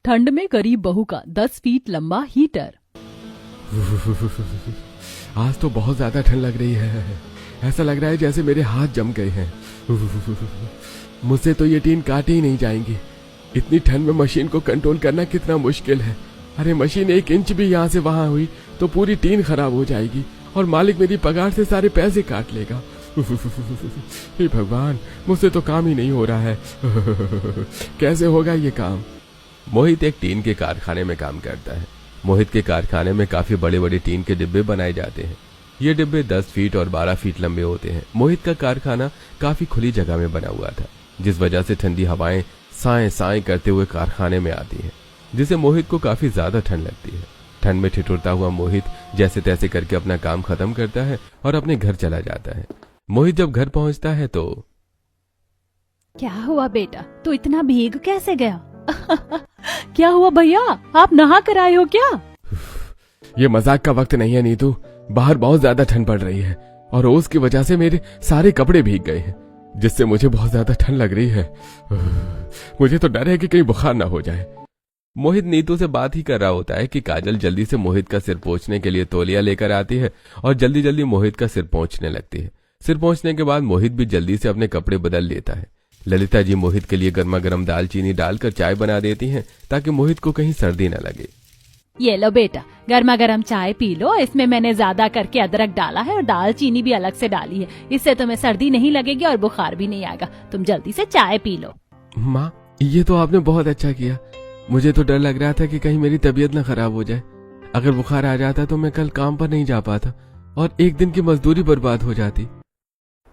ठंड में गरीब बहू का 10 फीट लंबा हीटर। आज तो बहुत ज्यादा ठंड लग रही है। ऐसा लग रहा है जैसे मेरे हाथ जम गए हैं। मुझसे तो ये टीन काटी ही नहीं जाएंगी। इतनी ठंड में मशीन को कंट्रोल करना कितना मुश्किल है। अरे मशीन 1 इंच भी यहाँ से वहां हुई तो पूरी टीन खराब हो जाएगी और मालिक मेरी पगार से सारे पैसे काट लेगा। हे भगवान, मुझसे तो काम ही नहीं हो रहा है। कैसे होगा ये काम? मोहित एक टीन के कारखाने में काम करता है। मोहित के कारखाने में काफी बड़े बड़े टीन के डिब्बे बनाए जाते हैं। ये डिब्बे 10 फीट और 12 फीट लंबे होते हैं। मोहित का कारखाना काफी खुली जगह में बना हुआ था, जिस वजह से ठंडी हवाएं साएं साएं करते हुए कारखाने में आती हैं, जिससे मोहित को काफी ज्यादा ठंड लगती है। ठंड में ठिठुरता हुआ मोहित जैसे तैसे करके अपना काम खत्म करता है और अपने घर चला जाता है। मोहित जब घर पहुंचता है तो क्या हुआ बेटा, तू इतना भीग कैसे गया? क्या हुआ भैया, आप नहा कर आए हो क्या? ये मजाक का वक्त नहीं है नीतू। बाहर बहुत ज्यादा ठंड पड़ रही है और ओस की वजह से मेरे सारे कपड़े भीग गए हैं, जिससे मुझे बहुत ज्यादा ठंड लग रही है। मुझे तो डर है कि कहीं बुखार ना हो जाए। मोहित नीतू से बात ही कर रहा होता है कि काजल जल्दी से मोहित का सिर पोंछने के लिए तौलिया लेकर आती है और जल्दी जल्दी मोहित का सिर पोंछने लगती है। सिर पोंछने के बाद मोहित भी जल्दी से अपने कपड़े बदल लेता है। ललिता जी मोहित के लिए गर्मा गर्म दालचीनी डालकर चाय बना देती हैं ताकि मोहित को कहीं सर्दी न लगे। ये लो बेटा, गर्मा गर्म चाय पी लो। इसमें मैंने ज्यादा करके अदरक डाला है और दालचीनी भी अलग से डाली है। इससे तुम्हें सर्दी नहीं लगेगी और बुखार भी नहीं आएगा। तुम जल्दी से चाय पी लो। माँ, ये तो आपने बहुत अच्छा किया। मुझे तो डर लग रहा था कि कहीं मेरी तबीयत न खराब हो जाए। अगर बुखार आ जाता तो मैं कल काम पर नहीं जा पाता और एक दिन की मजदूरी बर्बाद हो जाती।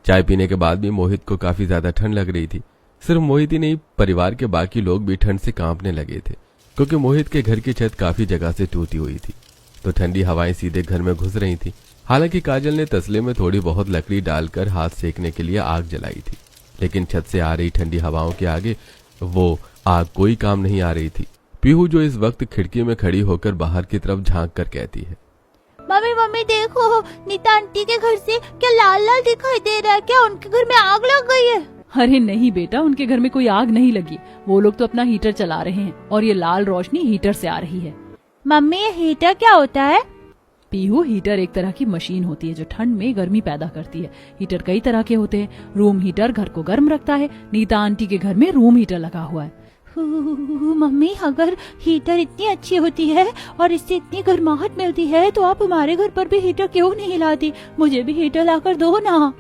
चाय पीने के बाद भी मोहित को काफी ज्यादा ठंड लग रही थी। सिर्फ मोहित ही नहीं, परिवार के बाकी लोग भी ठंड से कांपने लगे थे, क्योंकि मोहित के घर की छत काफी जगह से टूटी हुई थी, तो ठंडी हवाएं सीधे घर में घुस रही थी। हालांकि काजल ने तसले में थोड़ी बहुत लकड़ी डालकर हाथ सेकने के लिए आग जलाई थी, लेकिन छत से आ रही ठंडी हवाओं के आगे वो आग कोई काम नहीं आ रही थी। पीहू, जो इस वक्त खिड़की में खड़ी होकर बाहर की तरफ झांक कर कहती है, मम्मी मम्मी देखो, नीता आंटी के घर से क्या लाल लाल दिखाई दे रहा है। क्या उनके घर में आग लग गई है? अरे नहीं बेटा, उनके घर में कोई आग नहीं लगी। वो लोग तो अपना हीटर चला रहे हैं और ये लाल रोशनी हीटर से आ रही है। मम्मी, ये हीटर क्या होता है? पीहू, हीटर एक तरह की मशीन होती है जो ठंड में गर्मी पैदा करती है। हीटर कई तरह के होते हैं। रूम हीटर घर को गर्म रखता है। नीता आंटी के घर में रूम हीटर लगा हुआ है। मम्मी, अगर हीटर इतनी अच्छी होती है और इससे इतनी गर्माहट मिलती है तो आप हमारे घर पर भी हीटर क्यों नहीं लाती? मुझे भी हीटर लाकर दो ना।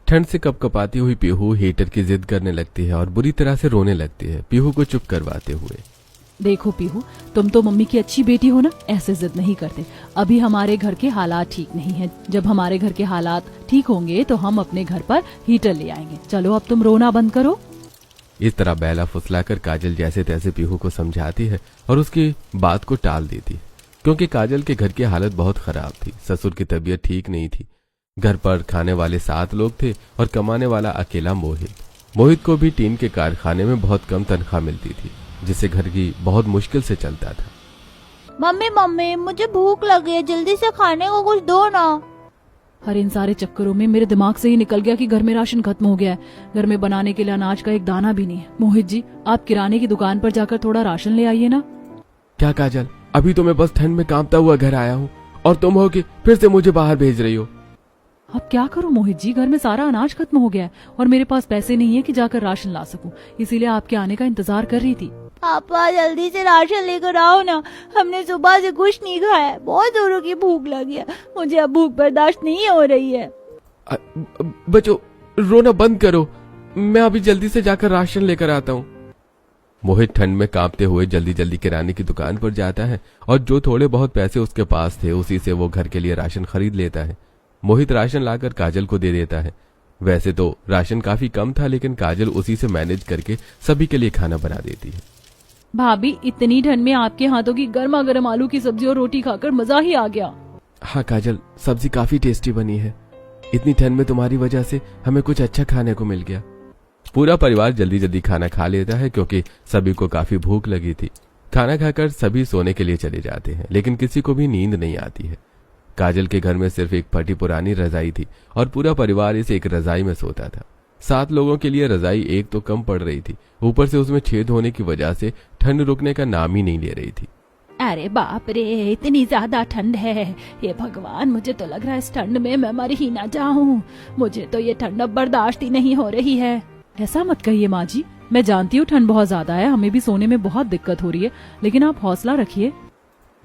ठंड से कपकपाती हुई पीहू हीटर की जिद करने लगती है और बुरी तरह से रोने लगती है, पीहू को चुप करवाते हुए। देखो पीहू, तुम तो मम्मी की अच्छी बेटी हो ना, ऐसे जिद नहीं करते। अभी हमारे घर के हालात ठीक नहीं है। जब हमारे घर के हालात ठीक होंगे तो हम अपने घर पर हीटर ले आएंगे। चलो अब तुम रोना बंद करो। इस तरह बैला फुसलाकर काजल जैसे तैसे पीहू को समझाती है और उसकी बात को टाल देती है, क्योंकि काजल के घर की हालत बहुत खराब थी। ससुर की तबीयत ठीक नहीं थी। घर पर खाने वाले 7 लोग थे और कमाने वाला अकेला मोहित। मोहित को भी टीन के कारखाने में बहुत कम तनख्वाह मिलती थी, जिससे घर की बहुत मुश्किल से चलता था। मम्मी मम्मी, मुझे भूख लगी है, जल्दी से खाने को कुछ दो ना। अरे इन सारे चक्करों में मेरे दिमाग से ही निकल गया कि घर में राशन खत्म हो गया है। घर में बनाने के लिए अनाज का एक दाना भी नहीं है। मोहित जी, आप किराने की दुकान पर जाकर थोड़ा राशन ले आइए ना। क्या काजल, अभी तो मैं बस ठंड में कांपता हुआ घर आया हूँ और तुम हो कि फिर से मुझे बाहर भेज रही हो। अब क्या करूं मोहित जी, घर में सारा अनाज खत्म हो गया है और मेरे पास पैसे नहीं है कि जाकर राशन ला सकूं। इसीलिए आपके आने का इंतजार कर रही थी। पापा, जल्दी से राशन लेकर आओ ना। हमने सुबह से कुछ नहीं खाया है। बहुत जोरों की भूख लगी है। मुझे अब भूख बर्दाश्त नहीं हो रही है। बच्चों, रोना बंद करो। मैं अभी जल्दी से जाकर राशन लेकर आता हूँ। मोहित ठंड में कांपते हुए जल्दी जल्दी किराने की दुकान पर जाता है और जो थोड़े बहुत पैसे उसके पास थे उसी से वो घर के लिए राशन खरीद लेता है। मोहित राशन लाकर काजल को दे देता है। वैसे तो राशन काफी कम था, लेकिन काजल उसी से मैनेज करके सभी के लिए खाना बना देती है। भाभी, इतनी ठंड में आपके हाथों की गर्मा गर्म आलू की सब्जी और रोटी खाकर मजा ही आ गया। हाँ काजल, सब्जी काफी टेस्टी बनी है। इतनी ठंड में तुम्हारी वजह से हमें कुछ अच्छा खाने को मिल गया। पूरा परिवार जल्दी जल्दी खाना खा लेता है, क्योंकि सभी को काफी भूख लगी थी। खाना खाकर सभी सोने के लिए चले जाते हैं, लेकिन किसी को भी नींद नहीं आती है। काजल के घर में सिर्फ एक फटी पुरानी रजाई थी और पूरा परिवार इस एक रजाई में सोता था। 7 लोगों के लिए रजाई एक तो कम पड़ रही थी, ऊपर से उसमें छेद होने की वजह से ठंड रुकने का नाम ही नहीं ले रही थी। अरे बाप रे, इतनी ज्यादा ठंड है। ये भगवान, मुझे तो लग रहा है इस ठंड में मैं मर ही ना जाऊं। मुझे तो ये ठंड अब बर्दाश्त ही नहीं हो रही है। ऐसा मत कहिए माँ जी, मैं जानती हूँ ठंड बहुत ज्यादा है, हमें भी सोने में बहुत दिक्कत हो रही है, लेकिन आप हौसला रखिए।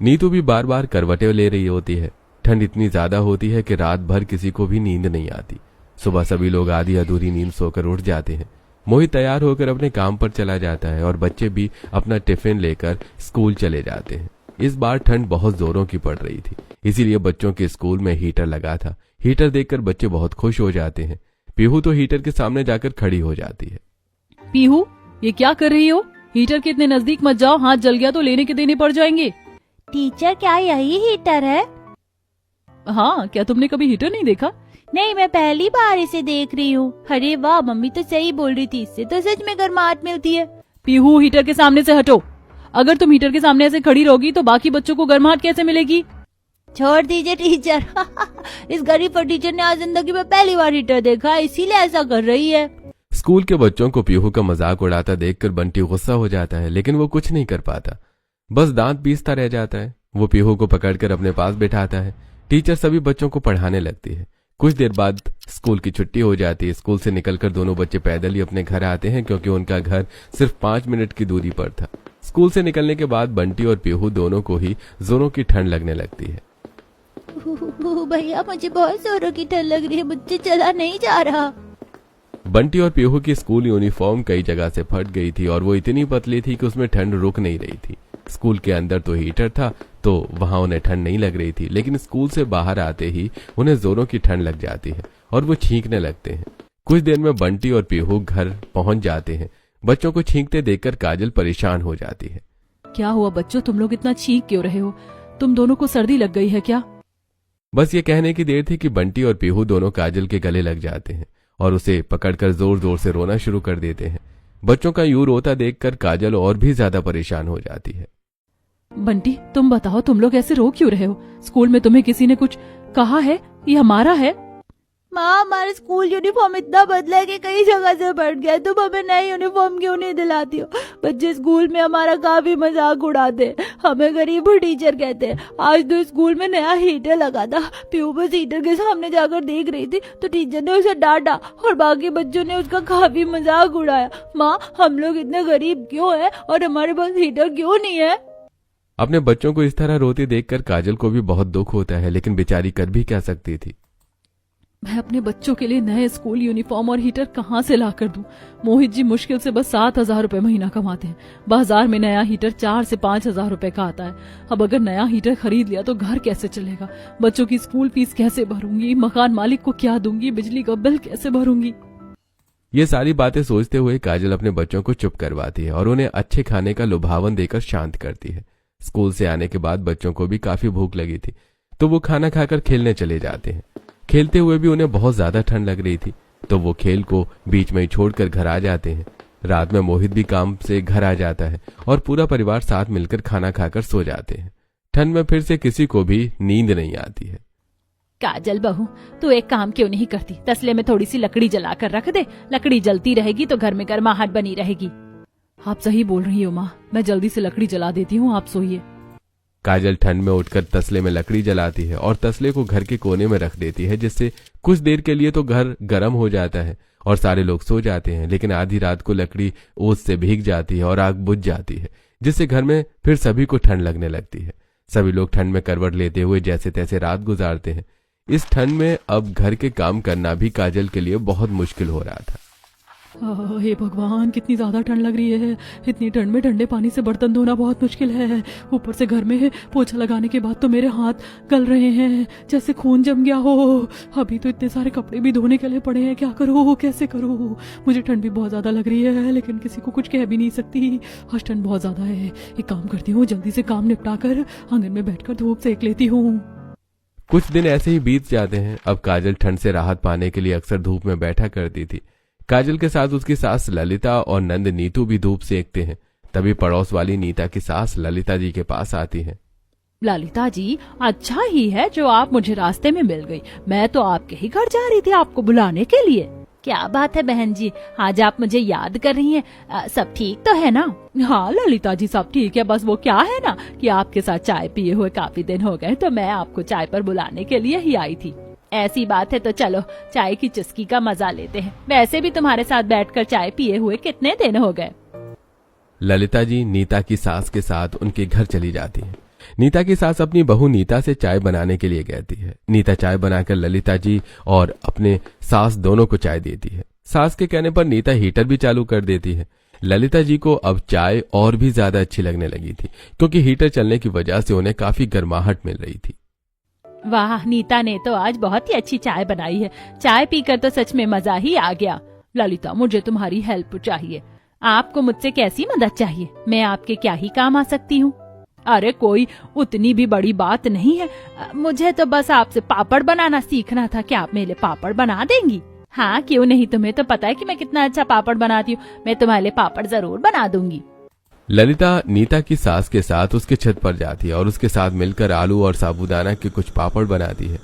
नीतू भी बार बार करवटें ले रही होती है। ठंड इतनी ज्यादा होती है कि रात भर किसी को भी नींद नहीं आती। सुबह सभी लोग आधी अधूरी नींद सोकर उठ जाते हैं। मोहित तैयार होकर अपने काम पर चला जाता है और बच्चे भी अपना टिफिन लेकर स्कूल चले जाते हैं। इस बार ठंड बहुत जोरों की पड़ रही थी, इसीलिए बच्चों के स्कूल में हीटर लगा था। हीटर देखकर बच्चे बहुत खुश हो जाते हैं। पीहू तो हीटर के सामने जाकर खड़ी हो जाती है। पीहू, ये क्या कर रही हो? हीटर के इतने नजदीक मत जाओ, हाथ जल गया तो लेने के देने पड़ जाएंगे। टीचर, क्या यही हीटर है? हाँ, क्या तुमने कभी हीटर नहीं देखा? नहीं, मैं पहली बार इसे देख रही हूँ। अरे वाह, मम्मी तो सही बोल रही थी, इससे तो सच में गर्माहट मिलती है। पीहू, हीटर के सामने से हटो। अगर तुम हीटर के सामने ऐसे खड़ी रहोगी तो बाकी बच्चों को गर्माहट कैसे मिलेगी? छोड़ दीजिए टीचर। इस गरीब पर टीचर ने आज जिंदगी में पहली बार हीटर देखा, इसीलिए ऐसा कर रही है। स्कूल के बच्चों को पीहू का मजाक उड़ाता देखकर बंटी गुस्सा हो जाता है, लेकिन वो कुछ नहीं कर पाता, बस दांत पीसता रह जाता है। वो पीहू को पकड़कर अपने पास बैठाता है। टीचर सभी बच्चों को पढ़ाने लगती है। कुछ देर बाद स्कूल की छुट्टी हो जाती है। स्कूल से निकलकर दोनों बच्चे पैदल ही अपने घर आते हैं, क्योंकि उनका घर सिर्फ 5 मिनट की दूरी पर था। स्कूल से निकलने के बाद बंटी और पीहू दोनों को ही जोरों की ठंड लगने लगती है। भैया, मुझे बहुत जोरों की ठंड लग रही है, मुझसे चला नहीं जा रहा। बंटी और पीहू की स्कूल यूनिफॉर्म कई जगह से फट गई थी और वो इतनी पतली थी कि उसमें ठंड रुक नहीं रही थी। स्कूल के अंदर तो हीटर था, तो वहां उन्हें ठंड नहीं लग रही थी, लेकिन स्कूल से बाहर आते ही उन्हें जोरों की ठंड लग जाती है और वो छींकने लगते हैं। कुछ देर में बंटी और पीहू घर पहुंच जाते हैं। बच्चों को छींकते देखकर काजल परेशान हो जाती है। क्या हुआ बच्चों, तुम लोग इतना छींक क्यों रहे हो? तुम दोनों को सर्दी लग गई है क्या? बस ये कहने की देर थी कि बंटी और पीहू दोनों काजल के गले लग जाते हैं और उसे पकड़कर जोर जोर से रोना शुरू कर देते हैं। बच्चों का यूं रोता देखकर काजल और भी ज्यादा परेशान हो जाती है। बंटी, तुम बताओ, तुम लोग ऐसे रो क्यों रहे हो? स्कूल में तुम्हें किसी ने कुछ कहा है? ये हमारा है। माँ, हमारा स्कूल यूनिफॉर्म इतना बदला है कि कई जगह से फट गया, तुम हमें नई यूनिफॉर्म क्यों नहीं दिलाती हो? बच्चे स्कूल में हमारा काफी मजाक उड़ाते हैं, हमें गरीब टीचर कहते हैं। आज तो स्कूल में नया हीटर लगा था, पीहू बस हीटर के सामने जाकर देख रही थी तो टीचर ने उसे डांटा और बाकी बच्चों ने उसका काफी मजाक उड़ाया। माँ, हम लोग इतने गरीब क्यों है और हमारे पास हीटर क्यों नहीं है? अपने बच्चों को इस तरह रोते देखकर काजल को भी बहुत दुख होता है, लेकिन बेचारी कर भी क्या सकती थी। मैं अपने बच्चों के लिए नए स्कूल यूनिफॉर्म और हीटर कहाँ से ला कर दूं? मोहित जी मुश्किल से बस 7,000 रुपए महीना कमाते हैं। बाजार में नया हीटर 4 से 5,000 रुपए का आता है। अब अगर नया हीटर खरीद लिया तो घर कैसे चलेगा? बच्चों की स्कूल फीस कैसे भरूंगी? मकान मालिक को क्या दूंगी? बिजली का बिल कैसे भरूंगी? ये सारी बातें सोचते हुए काजल अपने बच्चों को चुप करवाती है और उन्हें अच्छे खाने का लुभावन देकर शांत करती है। स्कूल से आने के बाद बच्चों को भी काफी भूख लगी थी, तो वो खाना खाकर खेलने चले जाते हैं। खेलते हुए भी उन्हें बहुत ज्यादा ठंड लग रही थी, तो वो खेल को बीच में ही छोड़कर घर आ जाते हैं। रात में मोहित भी काम से घर आ जाता है और पूरा परिवार साथ मिलकर खाना खाकर सो जाते हैं। ठंड में फिर से किसी को भी नींद नहीं आती है। काजल बहू, तू एक काम क्यों नहीं करती? तसले में थोड़ी सी लकड़ी जलाकर रख दे, लकड़ी जलती रहेगी तो घर में गर्माहट बनी रहेगी। आप सही बोल रही हो माँ, मैं जल्दी से लकड़ी जला देती हूँ, आप सोइए। काजल ठंड में उठकर तसले में लकड़ी जलाती है और तसले को घर के कोने में रख देती है, जिससे कुछ देर के लिए तो घर गर्म हो जाता है और सारे लोग सो जाते हैं। लेकिन आधी रात को लकड़ी ओस से भीग जाती है और आग बुझ जाती है, जिससे घर में फिर सभी को ठंड लगने लगती है। सभी लोग ठंड में करवट लेते हुए जैसे तैसे रात गुजारते हैं। इस ठंड में अब घर के काम करना भी काजल के लिए बहुत मुश्किल हो रहा था। हे भगवान, कितनी ज्यादा ठंड लग रही है। इतनी ठंड में ठंडे पानी से बर्तन धोना बहुत मुश्किल है। ऊपर से घर में पोछा लगाने के बाद तो मेरे हाथ गल रहे हैं, जैसे खून जम गया हो। अभी तो इतने सारे कपड़े भी धोने के लिए पड़े हैं, क्या करूँ, कैसे करूँ? मुझे ठंड भी बहुत ज्यादा लग रही है, लेकिन किसी को कुछ कह भी नहीं सकती। आज ठंड बहुत ज्यादा है। एक काम करती हूँ, जल्दी से काम निपटा कर आंगन में बैठकर धूप सेक लेती हूँ। कुछ दिन ऐसे ही बीत जाते हैं। अब काजल ठंड से राहत पाने के लिए अक्सर धूप में बैठा करती थी। काजल के साथ उसकी सास ललिता और नंद नीतू भी धूप सेकते हैं। तभी पड़ोस वाली नीता की सास ललिता जी के पास आती है। ललिता जी, अच्छा ही है जो आप मुझे रास्ते में मिल गई। मैं तो आपके ही घर जा रही थी आपको बुलाने के लिए। क्या बात है बहन जी, आज आप मुझे याद कर रही हैं। सब ठीक तो है ना? हाँ ललिता जी, सब ठीक है। बस वो क्या है ना कि आपके साथ चाय पिए हुए काफी दिन हो गए, तो मैं आपको चाय पर बुलाने के लिए ही आई थी। ऐसी बात है तो चलो चाय की चुस्की का मजा लेते हैं। वैसे भी तुम्हारे साथ बैठकर चाय पिए हुए कितने दिन हो गए। ललिता जी नीता की सास के साथ उनके घर चली जाती है। नीता की सास अपनी बहू नीता से चाय बनाने के लिए कहती है। नीता चाय बनाकर ललिता जी और अपने सास दोनों को चाय देती है। सास के कहने पर नीता हीटर भी चालू कर देती है। ललिता जी को अब चाय और भी ज्यादा अच्छी लगने लगी थी, क्योंकि हीटर चलने की वजह से उन्हें काफी गर्माहट मिल रही थी। वाह, नीता ने तो आज बहुत ही अच्छी चाय बनाई है। चाय पीकर तो सच में मजा ही आ गया। ललिता, मुझे तुम्हारी हेल्प चाहिए। आपको मुझसे कैसी मदद चाहिए? मैं आपके क्या ही काम आ सकती हूँ? अरे कोई उतनी भी बड़ी बात नहीं है। मुझे तो बस आपसे पापड़ बनाना सीखना था। क्या आप मेरे लिए पापड़ बना देंगी? हाँ क्यों नहीं, तुम्हें तो पता है कि मैं कितना अच्छा पापड़ बनाती हूँ। मैं तुम्हारे लिए पापड़ जरूर बना दूंगी। ललिता नीता की सास के साथ उसके छत पर जाती है और उसके साथ मिलकर आलू और साबूदाना के कुछ पापड़ बनाती है।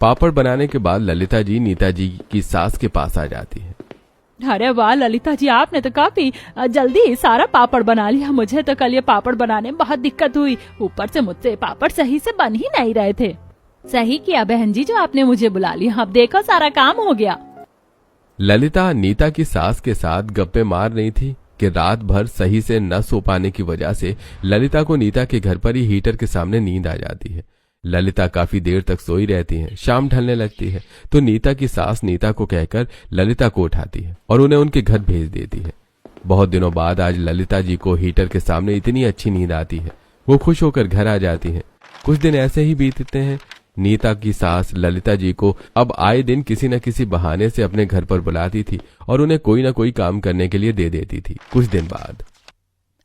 पापड़ बनाने के बाद ललिता जी नीता जी की सास के पास आ जाती है। अरे वाह ललिता जी, आपने तो काफी जल्दी सारा पापड़ बना लिया। मुझे तो कल ये पापड़ बनाने में बहुत दिक्कत हुई। ऊपर से मुझसे पापड़ सही से बन ही नहीं रहे थे। सही किया बहन जी जो आपने मुझे बुला लिया। अब देखो सारा काम हो गया। ललिता नीता की सास के साथ गप्पे मार रही थी कि रात भर सही से न सो पाने की वजह से ललिता को नीता के घर पर ही हीटर के सामने नींद आ जाती है। ललिता काफी देर तक सोई रहती है। शाम ढलने लगती है तो नीता की सास नीता को कहकर ललिता को उठाती है और उन्हें उनके घर भेज देती है। बहुत दिनों बाद आज ललिता जी को हीटर के सामने इतनी अच्छी नींद आती है। वो खुश होकर घर आ जाती है। कुछ दिन ऐसे ही बीतते हैं। नीता की सास ललिता जी को अब आए दिन किसी न किसी बहाने से अपने घर पर बुलाती थी और उन्हें कोई न कोई काम करने के लिए दे देती थी। कुछ दिन बाद,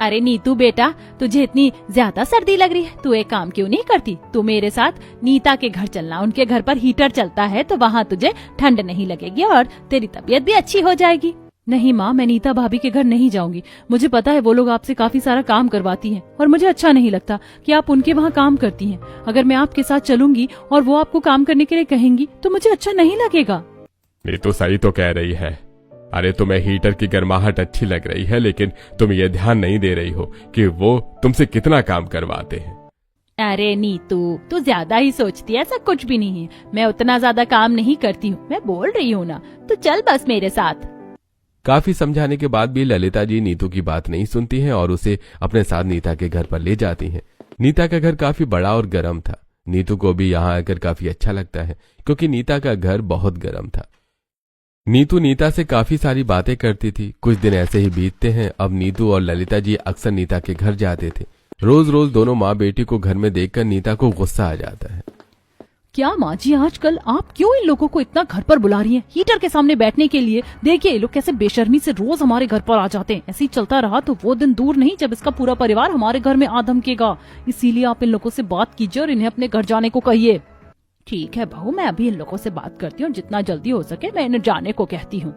अरे नीतू बेटा, तुझे इतनी ज्यादा सर्दी लग रही है, तू एक काम क्यों नहीं करती? तू मेरे साथ नीता के घर चलना। उनके घर पर हीटर चलता है तो वहाँ तुझे ठंड नहीं लगेगी और तेरी तबीयत भी अच्छी हो जाएगी। नहीं माँ, मैं नीता भाभी के घर नहीं जाऊंगी। मुझे पता है वो लोग आपसे काफी सारा काम करवाती हैं और मुझे अच्छा नहीं लगता कि आप उनके वहाँ काम करती हैं। अगर मैं आपके साथ चलूंगी और वो आपको काम करने के लिए कहेंगी तो मुझे अच्छा नहीं लगेगा। ये तो सही तो कह रही है। अरे तुम्हें हीटर की गर्माहट अच्छी लग रही है, लेकिन तुम ये ध्यान नहीं दे रही हो कि वो तुमसे कितना काम करवाते हैं। अरे नीतू, तू ज्यादा ही सोचती है। ऐसा कुछ भी नहीं है। मैं उतना ज्यादा काम नहीं करती हूँ। मैं बोल रही हूँ ना, तो चल बस मेरे साथ। काफी समझाने के बाद भी ललिता जी नीतू की बात नहीं सुनती हैं और उसे अपने साथ नीता के घर पर ले जाती हैं। नीता का घर काफी बड़ा और गर्म था। नीतू को भी यहाँ आकर काफी अच्छा लगता है, क्योंकि नीता का घर बहुत गर्म था। नीतू नीता से काफी सारी बातें करती थी। कुछ दिन ऐसे ही बीतते हैं। अब नीतू और ललिता जी अक्सर नीता के घर जाते थे। रोज रोज दोनों माँ बेटी को घर में देखकर नीता को गुस्सा आ जाता है। क्या माँ जी, आजकल आप क्यों इन लोगों को इतना घर पर बुला रही हैं हीटर के सामने बैठने के लिए? देखिए ये लोग कैसे बेशर्मी से रोज हमारे घर पर आ जाते हैं। ऐसे ही चलता रहा तो वो दिन दूर नहीं जब इसका पूरा परिवार हमारे घर में आ धमकेगा। इसीलिए आप इन लोगों से बात कीजिए और इन्हें अपने घर जाने को कहिए। ठीक है बहू, मैं अभी इन लोगों से बात करती हूँ। जितना जल्दी हो सके मैं इन्हें जाने को कहती हूँ।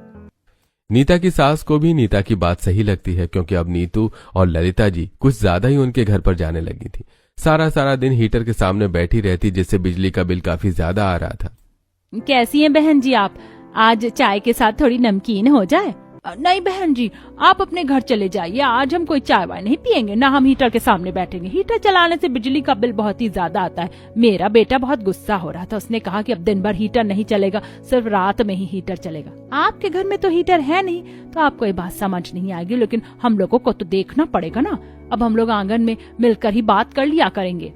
नीता की सास को भी नीता की बात सही लगती है, क्योंकि अब नीतू और ललिता जी कुछ ज्यादा ही उनके घर पर जाने लगी थी। सारा दिन हीटर के सामने बैठी रहती, जिससे बिजली का बिल काफी ज्यादा आ रहा था। कैसी हैं बहन जी आप? आज चाय के साथ थोड़ी नमकीन हो जाए? नहीं बहन जी, आप अपने घर चले जाइए। आज हम कोई चाय वाय नहीं पियेंगे, ना हम हीटर के सामने बैठेंगे। हीटर चलाने से बिजली का बिल बहुत ही ज्यादा आता है। मेरा बेटा बहुत गुस्सा हो रहा था। उसने कहा कि अब दिन भर हीटर नहीं चलेगा, सिर्फ रात में ही हीटर चलेगा। आपके घर में तो हीटर है नहीं तो आपको ये बात समझ नहीं आएगी, लेकिन हम लोगों को तो देखना पड़ेगा ना। अब हम लोग आंगन में मिलकर ही बात कर लिया करेंगे।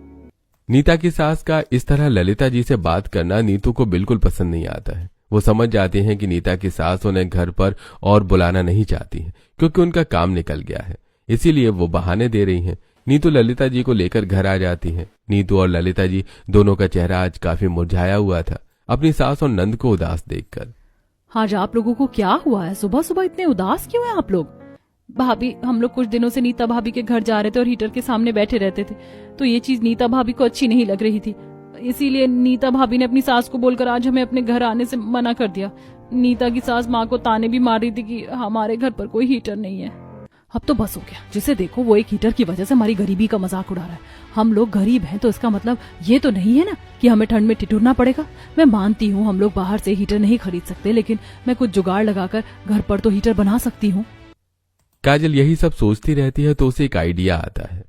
नीता की सास का इस तरह ललिता जी से बात करना नीतू को बिल्कुल पसंद नहीं आता है। वो समझ जाती हैं कि नीता की सास उन्हें घर पर और बुलाना नहीं चाहती है, क्योंकि उनका काम निकल गया है। इसीलिए वो बहाने दे रही हैं। नीतू ललिता जी को लेकर घर आ जाती है। नीतू और ललिता जी दोनों का चेहरा आज काफी मुरझाया हुआ था, अपनी सास और नंद को उदास देखकर। आज आप लोगों को क्या हुआ है? सुबह सुबह इतने उदास क्यों हैं आप लोग? भाभी, हम लोग कुछ दिनों से नीता भाभी के घर जा रहे थे और हीटर के सामने बैठे रहते थे, तो ये चीज नीता भाभी को अच्छी नहीं लग रही थी। इसीलिए नीता भाभी ने अपनी सास को बोलकर आज हमें अपने घर आने से मना कर दिया। नीता की सास माँ को ताने भी मार रही थी कि हमारे घर पर कोई हीटर नहीं है। अब तो बस हो गया। जिसे देखो वो एक हीटर की वजह से हमारी गरीबी का मजाक उड़ा रहा है। हम लोग गरीब हैं तो इसका मतलब ये तो नहीं है ना कि हमें ठंड में ठिठुरना पड़ेगा। मैं मानती हूँ हम लोग बाहर से हीटर नहीं खरीद सकते, लेकिन मैं कुछ जुगाड़ लगाकर घर पर तो हीटर बना सकती हूँ। काजल यही सब सोचती रहती है तो उसे एक आइडिया आता है।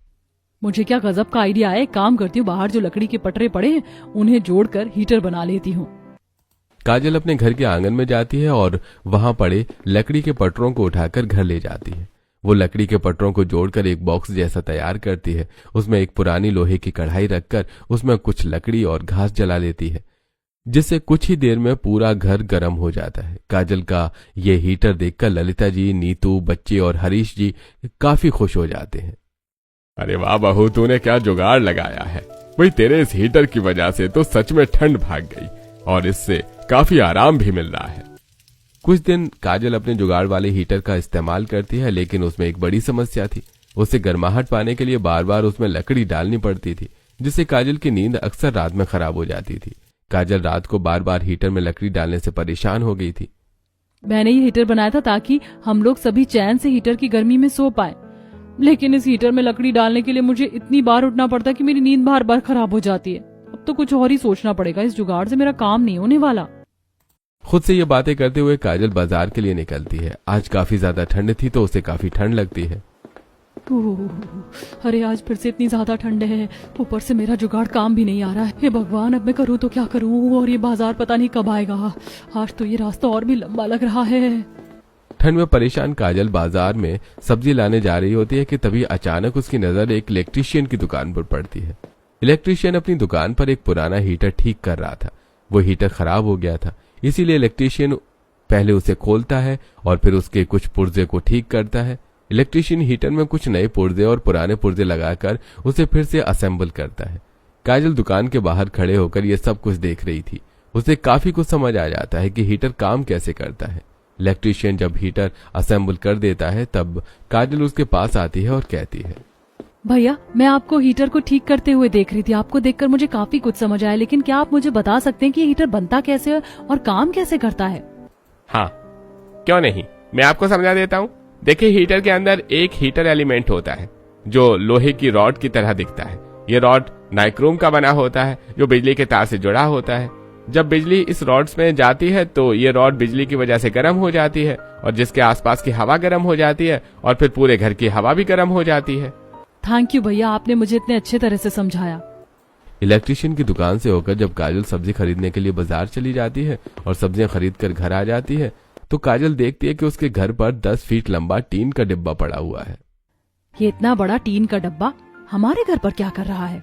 मुझे क्या गजब का आइडिया है। एक काम करती हूँ, बाहर जो लकड़ी के पटरे पड़े हैं उन्हें जोड़कर हीटर बना लेती हूँ। काजल अपने घर के आंगन में जाती है और वहां पड़े लकड़ी के पटरों को उठाकर घर ले जाती है। वो लकड़ी के पटरों को जोड़कर एक बॉक्स जैसा तैयार करती है। उसमें एक पुरानी लोहे की कढ़ाई रखकर उसमें कुछ लकड़ी और घास जला लेती है, जिससे कुछ ही देर में पूरा घर गर्म हो जाता है। काजल का ये हीटर देखकर ललिता जी, नीतू, बच्चे और हरीश जी काफी खुश हो जाते हैं। अरे वाह बहू, तूने क्या जुगाड़ लगाया है। वही तेरे इस हीटर की वजह से तो सच में ठंड भाग गई और इससे काफी आराम भी मिल रहा है। कुछ दिन काजल अपने जुगाड़ वाले हीटर का इस्तेमाल करती है, लेकिन उसमें एक बड़ी समस्या थी। उसे गर्माहट पाने के लिए बार बार उसमें लकड़ी डालनी पड़ती थी, जिससे काजल की नींद अक्सर रात में खराब हो जाती थी। काजल रात को बार बार हीटर में लकड़ी डालने से परेशान हो गई थी। मैंने ये हीटर बनाया था ताकि हम लोग सभी चैन से हीटर की गर्मी में सो पाए, लेकिन इस हीटर में लकड़ी डालने के लिए मुझे इतनी बार उठना पड़ता कि मेरी नींद बार बार खराब हो जाती है। अब तो कुछ और ही सोचना पड़ेगा। इस जुगाड़ से मेरा काम नहीं होने वाला। खुद से ये बातें करते हुए काजल बाजार के लिए निकलती है। आज काफी ज्यादा ठंड थी तो उसे काफी ठंड लगती है। अरे आज फिर से इतनी ज्यादा ठंड है, ऊपर से मेरा जुगाड़ काम भी नहीं आ रहा है। हे भगवान, अब मैं करूँ तो क्या करूँ, और ये बाजार पता नहीं कब आएगा। आज तो ये रास्ता और भी लंबा लग रहा है। ठंड में परेशान काजल बाजार में सब्जी लाने जा रही होती है कि तभी अचानक उसकी नजर एक इलेक्ट्रीशियन की दुकान पर पड़ती है। इलेक्ट्रीशियन अपनी दुकान पर एक पुराना हीटर ठीक कर रहा था। वो हीटर खराब हो गया था, इसीलिए इलेक्ट्रीशियन पहले उसे खोलता है और फिर उसके कुछ पुर्जे को ठीक करता है। इलेक्ट्रीशियन हीटर में कुछ नए पुर्जे और पुराने पुर्जे लगाकर उसे फिर से असेंबल करता है। काजल दुकान के बाहर खड़े होकर ये सब कुछ देख रही थी। उसे काफी कुछ समझ आ जाता है कि हीटर काम कैसे करता है। इलेक्ट्रीशियन जब हीटर असेंबल कर देता है तब काजल उसके पास आती है और कहती है, भैया, मैं आपको हीटर को ठीक करते हुए देख रही थी। आपको देखकर मुझे काफी कुछ समझ आया, लेकिन क्या आप मुझे बता सकते हैं कि ये हीटर बनता कैसे है और काम कैसे करता है? हाँ, क्यों नहीं, मैं आपको समझा देता हूँ। देखिए, हीटर के अंदर एक हीटर एलिमेंट होता है जो लोहे की रॉड की तरह दिखता है। ये रॉड नाइक्रोम का बना होता है जो बिजली के तार से जुड़ा होता है। जब बिजली इस रॉड्स में जाती है तो ये रॉड बिजली की वजह से गर्म हो जाती है और जिसके आसपास की हवा गर्म हो जाती है और फिर पूरे घर की हवा भी गर्म हो जाती है। थैंक यू भैया, आपने मुझे इतने अच्छे तरह से समझाया। इलेक्ट्रीशियन की दुकान से होकर जब काजल सब्जी खरीदने के लिए बाजार चली जाती है और सब्जियां खरीद कर घर आ जाती है तो काजल देखती है कि उसके घर पर 10 फीट लंबा टीन का डिब्बा पड़ा हुआ है। ये इतना बड़ा टीन का डब्बा हमारे घर पर क्या कर रहा है?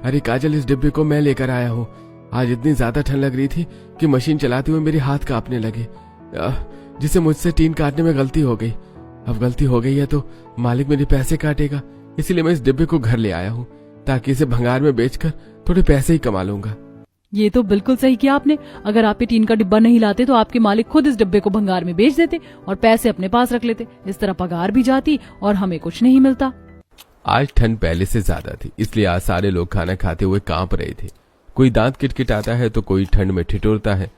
अरे काजल, इस डिब्बे को मैं लेकर आया हूँ। आज इतनी ज्यादा ठंड लग रही थी कि मशीन चलाते हुए मेरे हाथ कांपने लगे, जिससे मुझसे टीन काटने में गलती हो गई। अब गलती हो गई है तो मालिक मेरे पैसे काटेगा, इसीलिए मैं इस डिब्बे को घर ले आया हूँ ताकि इसे भंगार में बेचकर थोड़े पैसे ही कमा लूंगा। ये तो बिल्कुल सही किया आपने। अगर आप ये टीन का डिब्बा नहीं लाते तो आपके मालिक खुद इस डिब्बे को भंगार में बेच देते और पैसे अपने पास रख लेते। इस तरह पगार भी जाती और हमें कुछ नहीं मिलता। आज ठंड पहले से ज्यादा थी, इसलिए आज सारे लोग खाना खाते हुए कांप रहे थे। कोई दांत किटकिटाता है तो कोई ठंड में ठिठुरता है।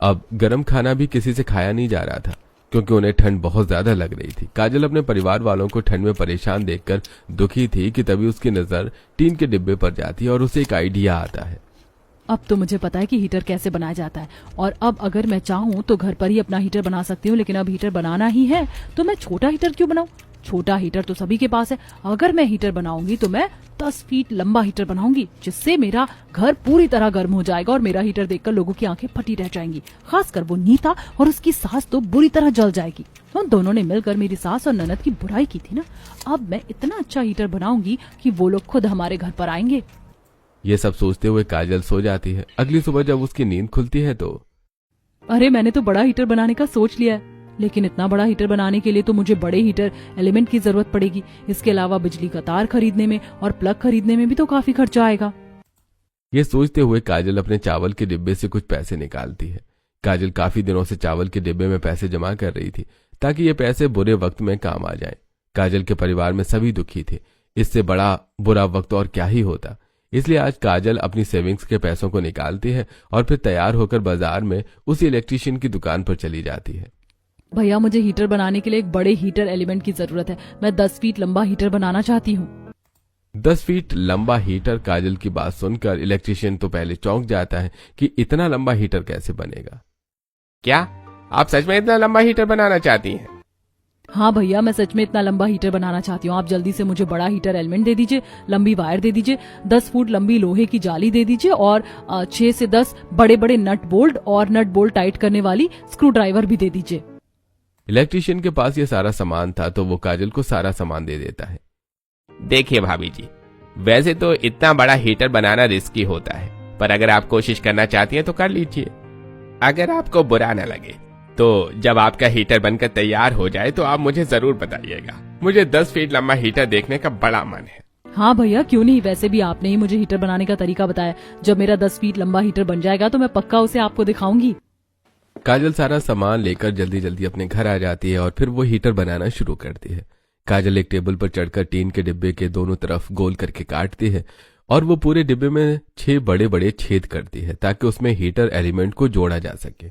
अब गर्म खाना भी किसी से खाया नहीं जा रहा था क्योंकि उन्हें ठंड बहुत ज्यादा लग रही थी। काजल अपने परिवार वालों को ठंड में परेशान देखकर दुखी थी कि तभी उसकी नजर टीन के डिब्बे पर जाती है और उसे एक आइडिया आता है। अब तो मुझे पता है कि हीटर कैसे बनाया जाता है, और अब अगर मैं चाहूँ तो घर पर ही अपना हीटर बना सकती हूँ। लेकिन अब हीटर बनाना ही है तो मैं छोटा हीटर क्यों बनाऊं? छोटा हीटर तो सभी के पास है। अगर मैं हीटर बनाऊंगी तो मैं 10 फीट लंबा हीटर बनाऊंगी, जिससे मेरा घर पूरी तरह गर्म हो जाएगा और मेरा हीटर देखकर लोगों की आंखें फटी रह जाएंगी। खासकर वो नीता और उसकी सास तो बुरी तरह जल जाएगी। उन दोनों ने मिलकर मेरी सास और ननद की बुराई की थी ना। अब मैं इतना अच्छा हीटर बनाऊंगी कि वो लोग खुद हमारे घर पर आएंगे। ये सब सोचते हुए काजल सो जाती है। अगली सुबह जब उसकी नींद खुलती है तो अरे, मैंने तो बड़ा हीटर बनाने का सोच लिया है, लेकिन इतना बड़ा हीटर बनाने के लिए तो मुझे बड़े हीटर एलिमेंट की जरूरत पड़ेगी। इसके अलावा बिजली का तार खरीदने में और प्लग खरीदने में भी तो काफी खर्चा आएगा। ये सोचते हुए काजल अपने चावल के डिब्बे से कुछ पैसे निकालती है। काजल काफी दिनों से चावल के डिब्बे में पैसे जमा कर रही थी ताकि ये पैसे बुरे वक्त में काम आ जाएं। काजल के परिवार में सभी दुखी थे, इससे बड़ा बुरा वक्त और क्या ही होता। इसलिए आज काजल अपनी सेविंग्स के पैसों को निकालती है और फिर तैयार होकर बाजार में उसी इलेक्ट्रीशियन की दुकान पर चली जाती है। भैया मुझे हीटर बनाने के लिए एक बड़े हीटर एलिमेंट की जरूरत है। मैं 10 फीट लंबा हीटर बनाना चाहती हूँ। 10 फीट लंबा हीटर। काजल की बात सुनकर इलेक्ट्रिशियन तो पहले चौंक जाता है कि इतना लंबा हीटर कैसे बनेगा। क्या आप सच में इतना लंबा हीटर बनाना चाहती हैं? हाँ भैया, मैं सच में इतना लंबा हीटर बनाना चाहती हूँ। आप जल्दी से मुझे बड़ा हीटर एलिमेंट दे दीजिए, लंबी वायर दे दीजिए, 10 फुट लंबी लोहे की जाली दे दीजिए और 6 से 10 बड़े बड़े नट बोल्ट और नट बोल्ट टाइट करने वाली स्क्रू ड्राइवर भी दे दीजिए। इलेक्ट्रिशियन के पास ये सारा सामान था तो वो काजल को सारा सामान दे देता है। देखिए भाभी जी, वैसे तो इतना बड़ा हीटर बनाना रिस्की होता है, पर अगर आप कोशिश करना चाहती हैं तो कर लीजिए। अगर आपको बुरा न लगे तो जब आपका हीटर बनकर तैयार हो जाए तो आप मुझे जरूर बताइएगा। मुझे 10 फीट लंबा हीटर देखने का बड़ा मन है। हाँ भैया, क्यों नहीं। वैसे भी आपने ही मुझे हीटर बनाने का तरीका बताया। जब मेरा 10 फीट लंबा हीटर बन जाएगा तो मैं पक्का उसे आपको दिखाऊंगी। काजल सारा सामान लेकर जल्दी जल्दी अपने घर आ जाती है और फिर वो हीटर बनाना शुरू करती है। काजल एक टेबल पर चढ़कर टीन के डिब्बे के दोनों तरफ गोल करके काटती है और वो पूरे डिब्बे में 6 बड़े बड़े छेद करती है ताकि उसमें हीटर एलिमेंट को जोड़ा जा सके।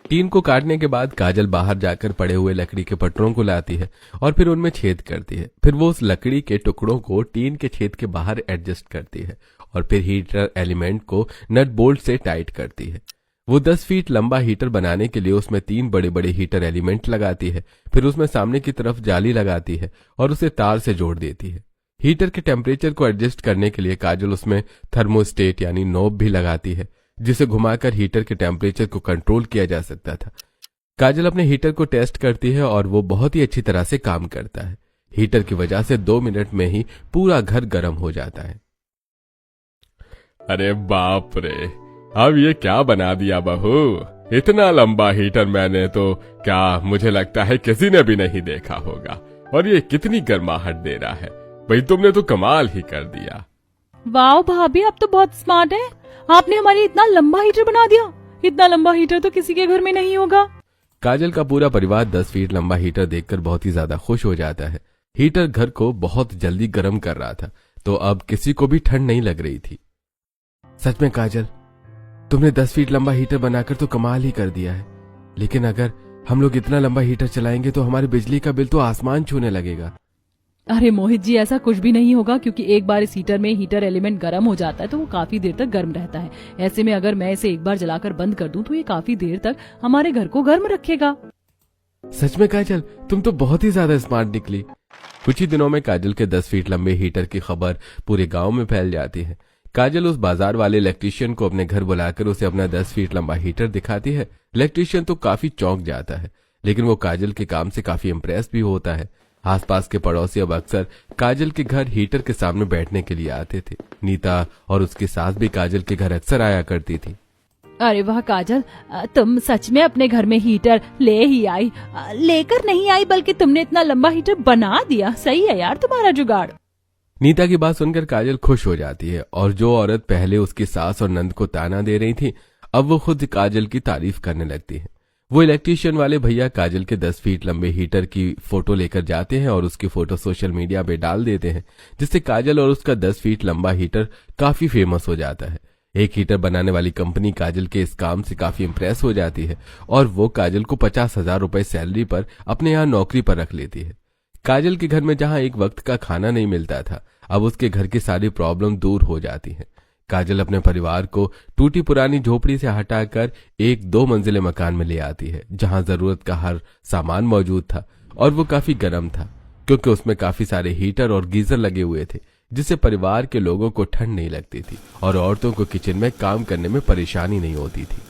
टीन को काटने के बाद काजल बाहर जाकर पड़े हुए लकड़ी के पटरों को लाती है और फिर उनमें छेद करती है। फिर वो उस लकड़ी के टुकड़ों को टीन के छेद के बाहर एडजस्ट करती है और फिर हीटर एलिमेंट को नट बोल्ट से टाइट करती है। वो 10 फीट लंबा हीटर बनाने के लिए उसमें 3 बड़े बड़े हीटर एलिमेंट लगाती है। फिर उसमें सामने की तरफ जाली लगाती है और उसे तार से जोड़ देती है। हीटर के टेम्परेचर को एडजस्ट करने के लिए काजल उसमें थर्मोस्टेट यानी नॉब भी लगाती है, जिसे घुमाकर हीटर के टेम्परेचर को कंट्रोल किया जा सकता था। काजल अपने हीटर को टेस्ट करती है और वो बहुत ही अच्छी तरह से काम करता है। हीटर की वजह से 2 मिनट में ही पूरा घर गर्म हो जाता है। अरे बाप रे, अब ये क्या बना दिया बहू। इतना लंबा हीटर मैंने तो क्या मुझे लगता है किसी ने भी नहीं देखा होगा। और ये कितनी गर्माहट दे रहा है। भाई तुमने तो कमाल ही कर दिया। वाह भाभी, आप तो बहुत स्मार्ट है। आपने हमारे इतना लंबा हीटर बना दिया। इतना लंबा हीटर तो किसी के घर में नहीं होगा। काजल का पूरा परिवार 10 फीट लंबा हीटर देखकर बहुत ही ज्यादा खुश हो जाता है। हीटर घर को बहुत जल्दी गर्म कर रहा था तो अब किसी को भी ठंड नहीं लग रही थी। सच में काजल, तुमने 10 फीट लंबा हीटर बनाकर तो कमाल ही कर दिया है। लेकिन अगर हम लोग इतना लंबा हीटर चलाएंगे तो हमारे बिजली का बिल तो आसमान छूने लगेगा। अरे मोहित जी, ऐसा कुछ भी नहीं होगा, क्योंकि एक बार इस हीटर में हीटर एलिमेंट गर्म हो जाता है तो वो काफी देर तक गर्म रहता है। ऐसे में अगर मैं इसे एक बार जलाकर बंद कर दूं तो ये काफी देर तक हमारे घर को गर्म रखेगा। सच में काजल, तुम तो बहुत ही ज्यादा स्मार्ट निकली। कुछ ही दिनों में काजल के 10 फीट लंबे हीटर की खबर पूरे गांव में फैल जाती है। काजल उस बाजार वाले इलेक्ट्रिशियन को अपने घर बुलाकर उसे अपना 10 फीट लंबा हीटर दिखाती है। इलेक्ट्रिशियन तो काफी चौंक जाता है, लेकिन वो काजल के काम से काफी इम्प्रेस भी होता है। आसपास के पड़ोसी अब अक्सर काजल के घर हीटर के सामने बैठने के लिए आते थे। नीता और उसकी सास भी काजल के घर अक्सर आया करती थी। अरे वाह काजल, तुम सच में अपने घर में हीटर ले ही आई। लेकर नहीं आई बल्कि तुमने इतना लंबा हीटर बना दिया। सही है यार तुम्हारा जुगाड़। नीता की बात सुनकर काजल खुश हो जाती है और जो औरत पहले उसकी सास और नंद को ताना दे रही थी, अब वो खुद काजल की तारीफ करने लगती है। वो इलेक्ट्रिशियन वाले भैया काजल के 10 फीट लंबे हीटर की फोटो लेकर जाते हैं और उसकी फोटो सोशल मीडिया पे डाल देते हैं, जिससे काजल और उसका 10 फीट लंबा हीटर काफी फेमस हो जाता है। एक हीटर बनाने वाली कंपनी काजल के इस काम से काफी इम्प्रेस हो जाती है और वो काजल को 50,000 रुपए सैलरी पर अपने यहाँ नौकरी पर रख लेती है। काजल के घर में जहाँ एक वक्त का खाना नहीं मिलता था, अब उसके घर की सारी प्रॉब्लम दूर हो जाती है। काजल अपने परिवार को टूटी पुरानी झोपड़ी से हटाकर एक 2 मंजिले मकान में ले आती है, जहां जरूरत का हर सामान मौजूद था और वो काफी गर्म था क्योंकि उसमें काफी सारे हीटर और गीजर लगे हुए थे, जिससे परिवार के लोगों को ठंड नहीं लगती थी और औरतों को किचन में काम करने में परेशानी नहीं होती थी।